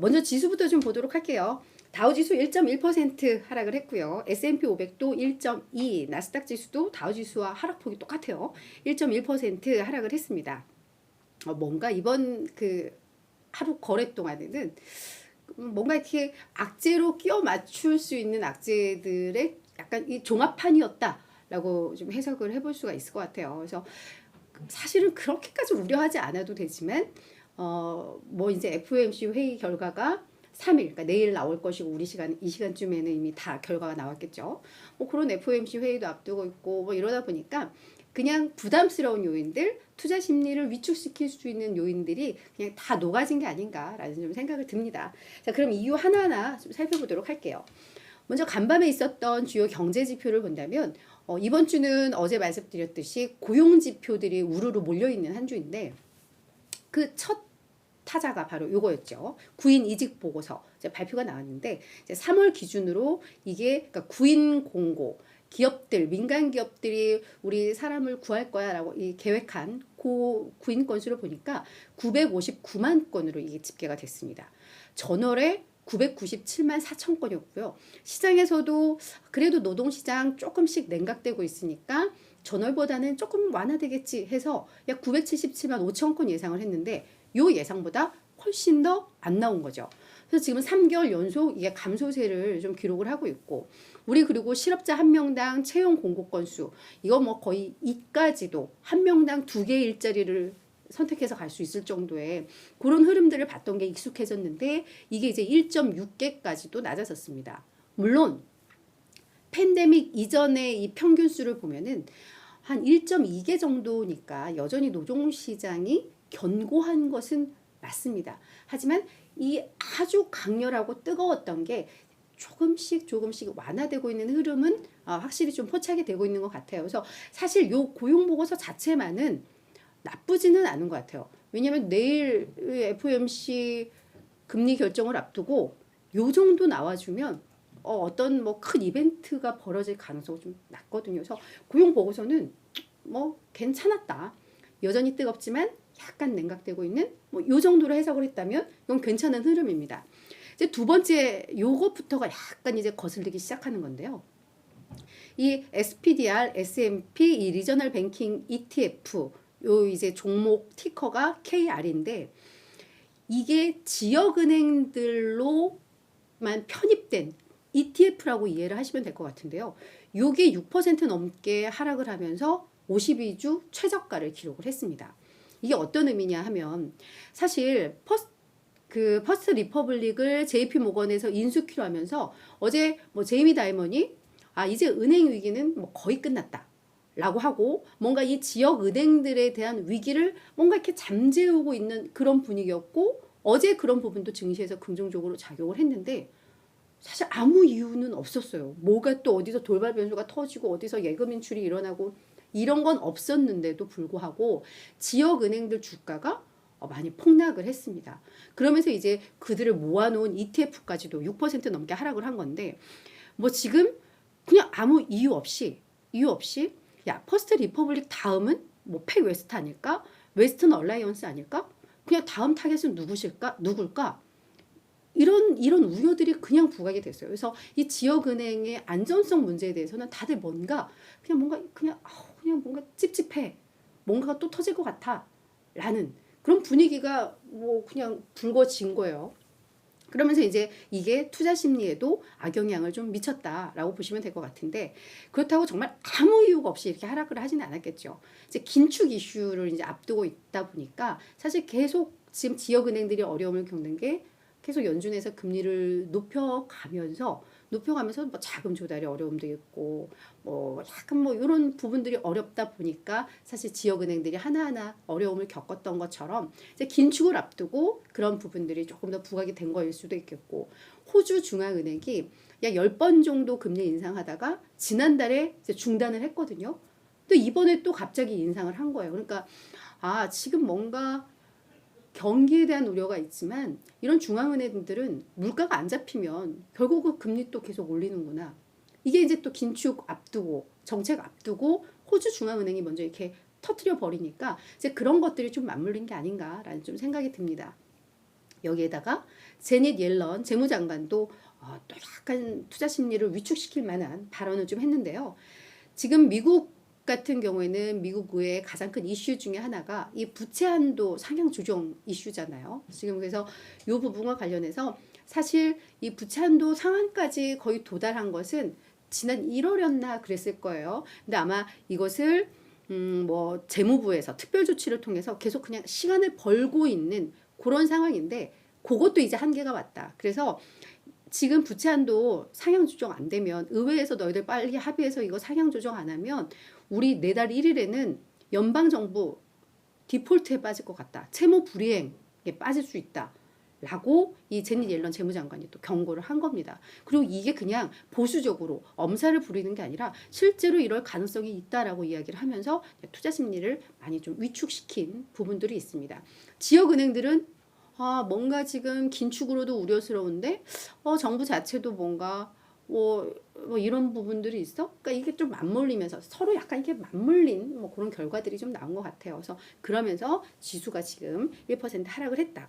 먼저 지수부터 좀 보도록 할게요. 다우지수 1.1% 하락을 했고요. S&P 500도 1.2, 나스닥 지수도 다우지수와 하락폭이 똑같아요. 1.1% 하락을 했습니다. 뭔가 이번 그 하루 거래 동안에는 뭔가 이렇게 악재로 끼워 맞출 수 있는 악재들의 약간 이 종합판이었다라고 좀 해석을 해볼 수가 있을 것 같아요. 그래서 사실은 그렇게까지 우려하지 않아도 되지만 뭐 이제 FOMC 회의 결과가 3일, 그러니까 내일 나올 것이고 우리 시간 이 시간쯤에는 이미 다 결과가 나왔겠죠. 뭐 그런 FOMC 회의도 앞두고 있고 뭐 이러다 보니까 그냥 부담스러운 요인들, 투자 심리를 위축시킬 수 있는 요인들이 그냥 다 녹아진 게 아닌가라는 좀 생각을 듭니다. 자, 그럼 이유 하나하나 좀 살펴보도록 할게요. 먼저 간밤에 있었던 주요 경제 지표를 본다면 이번 주는 어제 말씀드렸듯이 고용 지표들이 우르르 몰려있는 한 주인데 그 첫 타자가 바로 요거였죠. 구인 이직 보고서 이제 발표가 나왔는데 이제 3월 기준으로 이게 그러니까 구인 공고 기업들, 민간 기업들이 우리 사람을 구할 거야라고 이 계획한 구인 건수를 보니까 959만 건으로 이게 집계가 됐습니다. 전월에 997만 4천 건이었고요. 시장에서도 그래도 노동시장 조금씩 냉각되고 있으니까 전월보다는 조금 완화되겠지 해서 약 977만 5천 건 예상을 했는데 요 예상보다 훨씬 더 안 나온 거죠. 그래서 지금 3개월 연속 이게 감소세를 좀 기록을 하고 있고 우리 그리고 실업자 한 명당 채용 공고 건수 이거 뭐 거의 이까지도 한 명당 2개 일자리를 선택해서 갈 수 있을 정도의 그런 흐름들을 봤던 게 익숙해졌는데 이게 이제 1.6개까지도 낮아졌습니다. 물론 팬데믹 이전의 이 평균 수를 보면은 한 1.2개 정도니까 여전히 노동시장이 견고한 것은 맞습니다. 하지만 이 아주 강렬하고 뜨거웠던 게 조금씩 완화되고 있는 흐름은 확실히 좀 포착이 되고 있는 것 같아요. 그래서 사실 요 고용 보고서 자체만은 나쁘지는 않은 것 같아요. 왜냐하면 내일 FOMC 금리 결정을 앞두고 요 정도 나와주면 어떤 뭐 큰 이벤트가 벌어질 가능성이 좀 낮거든요. 그래서 고용 보고서는 뭐 괜찮았다. 여전히 뜨겁지만 약간 냉각되고 있는 뭐 요 정도로 해석을 했다면 이건 괜찮은 흐름입니다. 이제 두 번째 요것부터가 약간 이제 거슬리기 시작하는 건데요. 이 SPDR, S&P 이 리저널 뱅킹 ETF 요 이제 종목 티커가 KR인데 이게 지역은행들로만 편입된 ETF라고 이해를 하시면 될 것 같은데요. 요게 6% 넘게 하락을 하면서 52주 최저가를 기록을 했습니다. 이게 어떤 의미냐 하면 사실 퍼스트 리퍼블릭을 JP 모건에서 인수키로 하면서 어제 뭐 제이미 다이먼이 이제 은행 위기는 뭐 거의 끝났다. 라고 하고 뭔가 이 지역 은행들에 대한 위기를 뭔가 이렇게 잠재우고 있는 그런 분위기였고 어제 그런 부분도 증시에서 긍정적으로 작용을 했는데 사실 아무 이유는 없었어요. 뭐가 또 어디서 돌발 변수가 터지고 어디서 예금 인출이 일어나고 이런 건 없었는데도 불구하고 지역 은행들 주가가 많이 폭락을 했습니다. 그러면서 이제 그들을 모아놓은 ETF까지도 6% 넘게 하락을 한 건데 뭐 지금 그냥 아무 이유 없이 야 퍼스트 리퍼블릭 다음은 뭐 팩 웨스트 아닐까? 웨스턴 얼라이언스 아닐까? 그냥 다음 타겟은 누굴까? 이런 우려들이 그냥 부각이 됐어요. 그래서 이 지역은행의 안전성 문제에 대해서는 다들 뭔가 뭔가 찝찝해. 뭔가가 또 터질 것 같아. 라는 그런 분위기가 뭐 그냥 불거진 거예요. 그러면서 이제 이게 투자 심리에도 악영향을 좀 미쳤다라고 보시면 될 것 같은데 그렇다고 정말 아무 이유가 없이 이렇게 하락을 하지는 않았겠죠. 이제 긴축 이슈를 이제 앞두고 있다 보니까 사실 계속 지금 지역은행들이 어려움을 겪는 게 계속 연준에서 금리를 높여가면서 뭐 자금 조달이 어려움도 있고 뭐 약간 뭐 이런 부분들이 어렵다 보니까 사실 지역은행들이 하나하나 어려움을 겪었던 것처럼 이제 긴축을 앞두고 그런 부분들이 조금 더 부각이 된 거일 수도 있겠고 호주 중앙은행이 약 10번 정도 금리 인상하다가 지난달에 이제 중단을 했거든요. 또 이번에 또 갑자기 인상을 한 거예요. 그러니까 지금 뭔가 경기에 대한 우려가 있지만 이런 중앙은행들은 물가가 안 잡히면 결국 그 금리 또 계속 올리는구나. 이게 이제 또 긴축 앞두고 정책 앞두고 호주 중앙은행이 먼저 이렇게 터트려 버리니까 이제 그런 것들이 좀 맞물린 게 아닌가라는 좀 생각이 듭니다. 여기에다가 제닛 옐런 재무장관도 또 약간 투자 심리를 위축시킬 만한 발언을 좀 했는데요. 지금 미국 같은 경우에는 미국 의회의 가장 큰 이슈 중에 하나가 이 부채 한도 상향 조정 이슈잖아요. 지금 그래서 이 부분과 관련해서 사실 이 부채 한도 상한까지 거의 도달한 것은 지난 1월이었나 그랬을 거예요. 근데 아마 이것을 뭐 재무부에서 특별 조치를 통해서 계속 그냥 시간을 벌고 있는 그런 상황인데 그것도 이제 한계가 왔다. 그래서 지금 부채 한도 상향 조정 안 되면 의회에서 너희들 빨리 합의해서 이거 상향 조정 안 하면 우리 내달 1일에는 연방 정부 디폴트에 빠질 것 같다. 채무 불이행에 빠질 수 있다. 라고 이 제닛 옐런 재무장관이 또 경고를 한 겁니다. 그리고 이게 그냥 보수적으로 엄살을 부리는 게 아니라 실제로 이럴 가능성이 있다라고 이야기를 하면서 투자 심리를 많이 좀 위축시킨 부분들이 있습니다. 지역은행들은 뭔가 지금 긴축으로도 우려스러운데 정부 자체도 뭔가 뭐 이런 부분들이 있어? 그러니까 이게 좀 맞물리면서 서로 약간 이게 맞물린 뭐 그런 결과들이 좀 나온 것 같아요. 그래서 그러면서 지수가 지금 1% 하락을 했다.